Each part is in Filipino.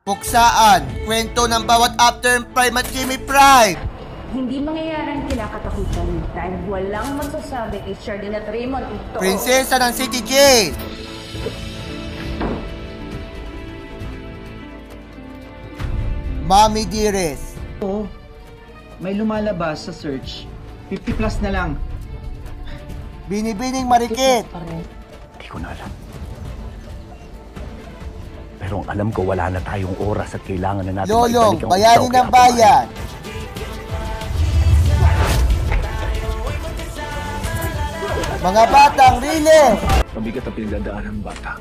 Puksaan, kwento ng bawat After Prime at Jimmy Prime. Hindi mangyayaring kinakatakutan dahil walang magsasabi kay Shardin at Raymond ito. Prinsesa ng City Jail. Mommy Dearest. Oo. May lumalabas sa search. 50 plus na lang. Binibining Marikit. Hindi ko na alam. Pero ang alam ko, wala na tayong oras at kailangan na natin Lolong, maibalik ang bayani usaw ng kay bayan. Mga batang relief. Mabigat ang pinagdadaanan ng bata.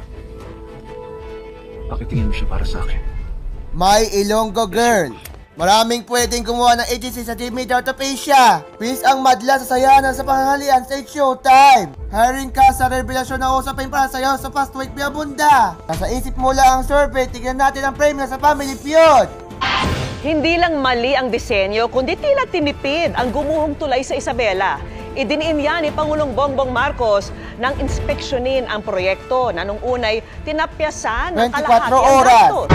Bakit tingin mo siya para sa akin? My Ilonggo Girl. Maraming pwedeng gumawa ng agency sa Jimmy Out of Asia. Please ang madla sa sayanan sa panghalian sa Showtime. Hiring ka sa revelasyon na usapin para sa'yo sa Fast Week Biabunda. Nasa isip mo lang ang survey, tignan natin ang premium sa Family Feud. Hindi lang mali ang disenyo, kundi tila tinipid ang gumuhong tulay sa Isabela. Idiniin yan ni Pangulong Bongbong Marcos nang inspeksyonin ang proyekto na nung unay tinapyasan ng 24 kalahati ang oras. gastos.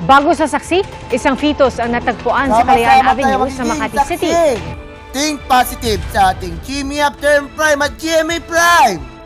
Bago sa saksi, isang fetus ang natagpuan sa Kalayaan Avenue sa Makati City. Think positive sa ating Jimmy After Prime at Jimmy Prime.